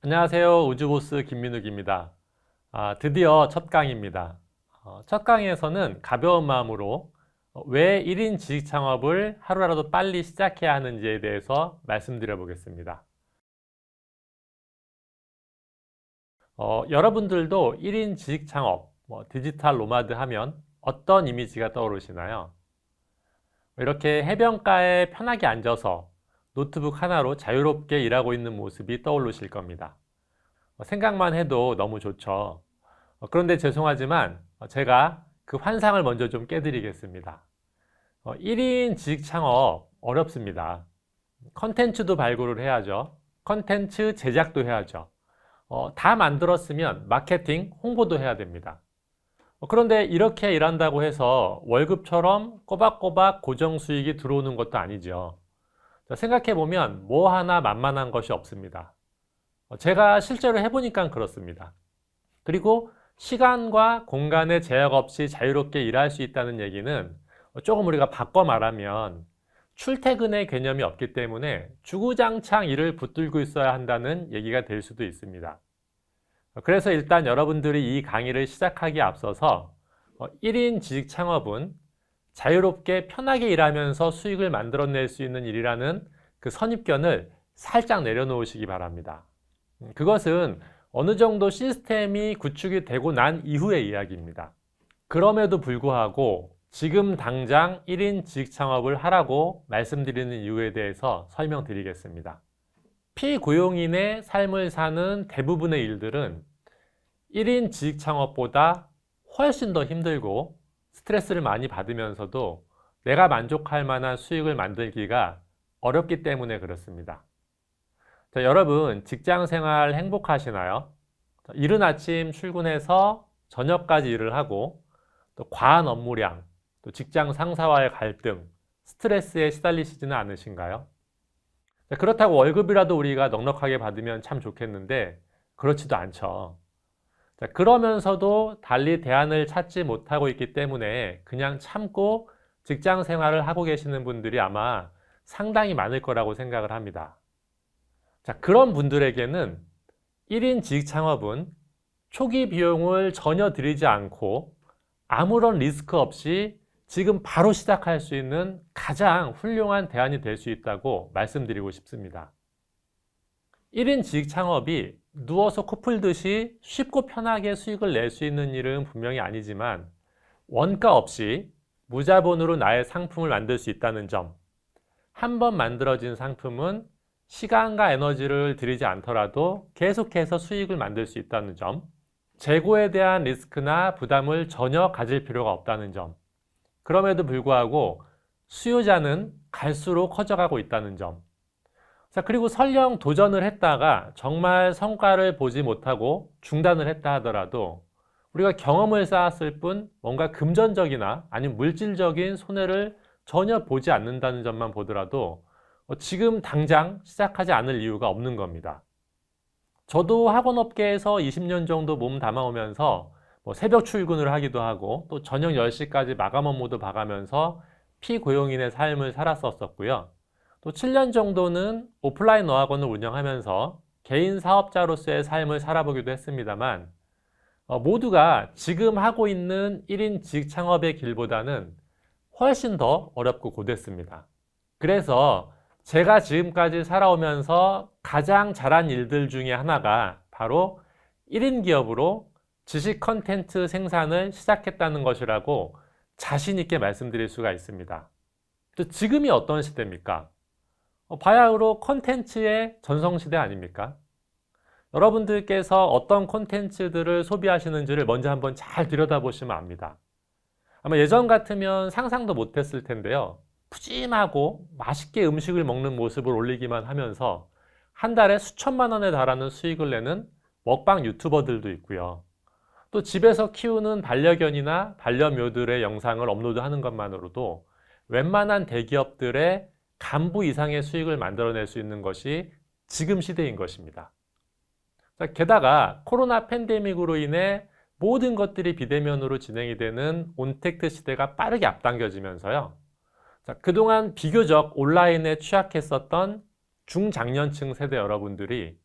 안녕하세요. 우주보스 김민욱입니다. 드디어 첫 강의입니다. 첫 강의에서는 가벼운 마음으로 왜 1인 지식 창업을 하루라도 빨리 시작해야 하는지에 대해서 말씀드려 보겠습니다. 여러분들도 1인 지식 창업, 디지털 노마드 하면 어떤 이미지가 떠오르시나요? 이렇게 해변가에 편하게 앉아서 노트북 하나로 자유롭게 일하고 있는 모습이 떠오르실 겁니다. 생각만 해도 너무 좋죠. 그런데 죄송하지만 제가 그 환상을 먼저 좀 깨드리겠습니다. 1인 지식 창업 어렵습니다. 컨텐츠도 발굴을 해야죠. 컨텐츠 제작도 해야죠. 다 만들었으면 마케팅, 홍보도 해야 됩니다. 그런데 이렇게 일한다고 해서 월급처럼 꼬박꼬박 고정 수익이 들어오는 것도 아니죠. 생각해보면 뭐 하나 만만한 것이 없습니다. 제가 실제로 해보니까 그렇습니다. 그리고 시간과 공간의 제약 없이 자유롭게 일할 수 있다는 얘기는 조금 우리가 바꿔 말하면 출퇴근의 개념이 없기 때문에 주구장창 일을 붙들고 있어야 한다는 얘기가 될 수도 있습니다. 그래서 일단 여러분들이 이 강의를 시작하기에 앞서서 1인 지식 창업은 자유롭게 편하게 일하면서 수익을 만들어낼 수 있는 일이라는 그 선입견을 살짝 내려놓으시기 바랍니다. 그것은 어느 정도 시스템이 구축이 되고 난 이후의 이야기입니다. 그럼에도 불구하고 지금 당장 1인 지식 창업을 하라고 말씀드리는 이유에 대해서 설명드리겠습니다. 피고용인의 삶을 사는 대부분의 일들은 1인 지식 창업보다 훨씬 더 힘들고 스트레스를 많이 받으면서도 내가 만족할 만한 수익을 만들기가 어렵기 때문에 그렇습니다. 자, 여러분 직장 생활 행복하시나요? 이른 아침 출근해서 저녁까지 일을 하고 또 과한 업무량, 또 직장 상사와의 갈등, 스트레스에 시달리시지는 않으신가요? 자, 그렇다고 월급이라도 우리가 넉넉하게 받으면 참 좋겠는데 그렇지도 않죠. 자, 그러면서도 달리 대안을 찾지 못하고 있기 때문에 그냥 참고 직장 생활을 하고 계시는 분들이 아마 상당히 많을 거라고 생각을 합니다. 자, 그런 분들에게는 1인 지식 창업은 초기 비용을 전혀 들이지 않고 아무런 리스크 없이 지금 바로 시작할 수 있는 가장 훌륭한 대안이 될 수 있다고 말씀드리고 싶습니다. 1인 지식 창업이 누워서 코 풀듯이 쉽고 편하게 수익을 낼 수 있는 일은 분명히 아니지만 원가 없이 무자본으로 나의 상품을 만들 수 있다는 점, 한번 만들어진 상품은 시간과 에너지를 들이지 않더라도 계속해서 수익을 만들 수 있다는 점, 재고에 대한 리스크나 부담을 전혀 가질 필요가 없다는 점, 그럼에도 불구하고 수요자는 갈수록 커져가고 있다는 점. 자, 그리고 설령 도전을 했다가 정말 성과를 보지 못하고 중단을 했다 하더라도 우리가 경험을 쌓았을 뿐 뭔가 금전적이나 아니면 물질적인 손해를 전혀 보지 않는다는 점만 보더라도 지금 당장 시작하지 않을 이유가 없는 겁니다. 저도 학원업계에서 20년 정도 몸 담아오면서 새벽 출근을 하기도 하고 또 저녁 10시까지 마감 업무도 봐가면서 피고용인의 삶을 살았었고요. 또 7년 정도는 오프라인 어학원을 운영하면서 개인 사업자로서의 삶을 살아보기도 했습니다만 모두가 지금 하고 있는 1인 지식 창업의 길보다는 훨씬 더 어렵고 고됐습니다. 그래서 제가 지금까지 살아오면서 가장 잘한 일들 중에 하나가 바로 1인 기업으로 지식 컨텐츠 생산을 시작했다는 것이라고 자신 있게 말씀드릴 수가 있습니다. 또 지금이 어떤 시대입니까? 바야흐로 컨텐츠의 전성시대 아닙니까? 여러분들께서 어떤 콘텐츠들을 소비하시는지를 먼저 한번 잘 들여다보시면 압니다. 아마 예전 같으면 상상도 못했을 텐데요. 푸짐하고 맛있게 음식을 먹는 모습을 올리기만 하면서 한 달에 수천만 원에 달하는 수익을 내는 먹방 유튜버들도 있고요. 또 집에서 키우는 반려견이나 반려묘들의 영상을 업로드하는 것만으로도 웬만한 대기업들의 간부 이상의 수익을 만들어낼 수 있는 것이 지금 시대인 것입니다. 게다가 코로나 팬데믹으로 인해 모든 것들이 비대면으로 진행이 되는 온택트 시대가 빠르게 앞당겨지면서요. 그동안 비교적 온라인에 취약했었던 중장년층 세대 여러분들이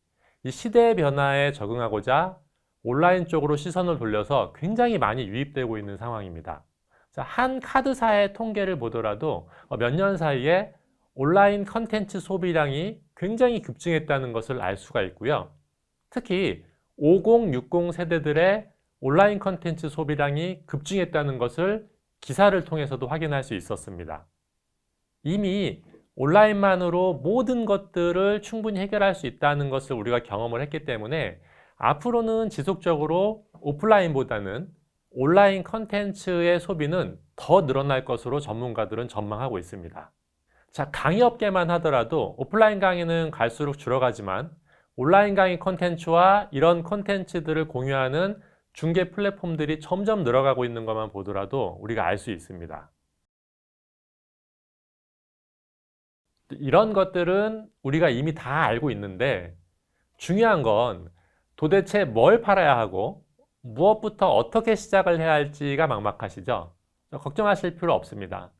이 시대의 변화에 적응하고자 온라인 쪽으로 시선을 돌려서 굉장히 많이 유입되고 있는 상황입니다. 자, 한 카드사의 통계를 보더라도 몇 년 사이에 온라인 컨텐츠 소비량이 굉장히 급증했다는 것을 알 수가 있고요. 특히 50, 60 세대들의 온라인 컨텐츠 소비량이 급증했다는 것을 기사를 통해서도 확인할 수 있었습니다. 이미 온라인만으로 모든 것들을 충분히 해결할 수 있다는 것을 우리가 경험을 했기 때문에 앞으로는 지속적으로 오프라인보다는 온라인 컨텐츠의 소비는 더 늘어날 것으로 전문가들은 전망하고 있습니다. 자, 강의 업계만 하더라도 오프라인 강의는 갈수록 줄어가지만 온라인 강의 콘텐츠와 이런 콘텐츠들을 공유하는 중개 플랫폼들이 점점 늘어가고 있는 것만 보더라도 우리가 알 수 있습니다. 이런 것들은 우리가 이미 다 알고 있는데 중요한 건 도대체 뭘 팔아야 하고 무엇부터 어떻게 시작을 해야 할지가 막막하시죠? 걱정하실 필요 없습니다.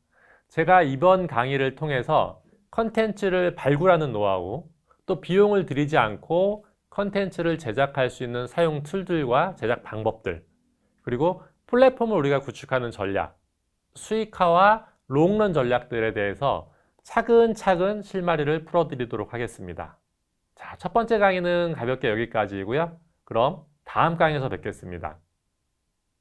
제가 이번 강의를 통해서 컨텐츠를 발굴하는 노하우, 또 비용을 들이지 않고 컨텐츠를 제작할 수 있는 사용 툴들과 제작 방법들, 그리고 플랫폼을 우리가 구축하는 전략, 수익화와 롱런 전략들에 대해서 차근차근 실마리를 풀어드리도록 하겠습니다. 자, 첫 번째 강의는 가볍게 여기까지이고요. 그럼 다음 강의에서 뵙겠습니다.